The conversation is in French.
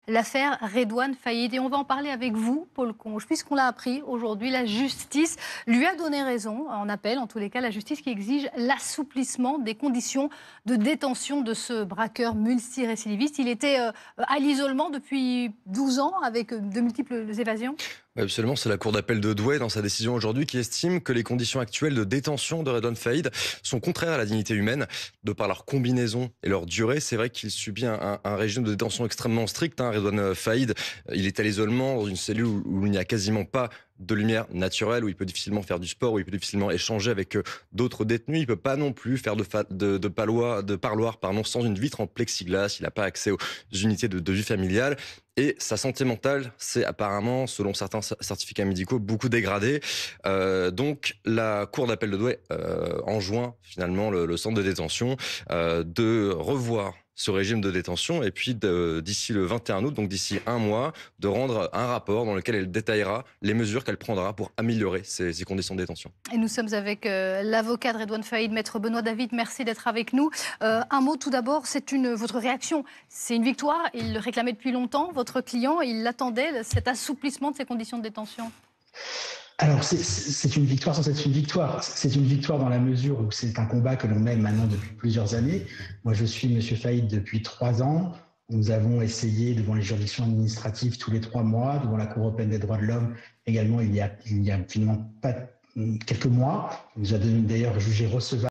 l'affaire Redouane Faïd. Et on va en parler avec vous, Paul Conge, puisqu'on l'a appris aujourd'hui, la justice lui a donné raison, en appel en tous les cas, la justice qui exige l'assouplissement des conditions de détention de ce braqueur multirécidiviste. Il était à l'isolement depuis 12 ans avec de multiples évasions. Oui, absolument, c'est la cour d'appel de Douai dans sa décision aujourd'hui qui estime que les conditions actuelles de détention de Redouane Faïd sont contraires à la dignité humaine de par leur combinaison et leur durée. C'est vrai qu'il subit un régime de détention extrêmement strict. Redouane Faïd, il est à l'isolement dans une cellule où il n'y a quasiment pas de lumière naturelle, où il peut difficilement faire du sport, où il peut difficilement échanger avec d'autres détenus. Il peut pas non plus faire de parloir sans une vitre en plexiglas. Il n'a pas accès aux unités de vie familiale. Et sa santé mentale, c'est apparemment, selon certains certificats médicaux, beaucoup dégradée. Donc la cour d'appel de Douai enjoint finalement le centre de détention de revoir ce régime de détention et puis d'ici le 21 août, donc d'ici un mois, de rendre un rapport dans lequel elle détaillera les mesures qu'elle prendra pour améliorer ces conditions de détention. Et nous sommes avec l'avocat de Redouane Faïd, maître Benoît David. Merci d'être avec nous. Un mot tout d'abord, votre réaction. C'est une victoire, il le réclamait depuis longtemps. Votre client, il attendait cet assouplissement de ses conditions de détention. Alors, c'est une victoire sans être une victoire. C'est une victoire dans la mesure où c'est un combat que l'on mène maintenant depuis plusieurs années. Moi, je suis M. Faïd depuis 3 ans. Nous avons essayé devant les juridictions administratives tous les 3 mois, devant la Cour européenne des droits de l'homme également il y a finalement pas quelques mois. On nous a d'ailleurs jugé recevable.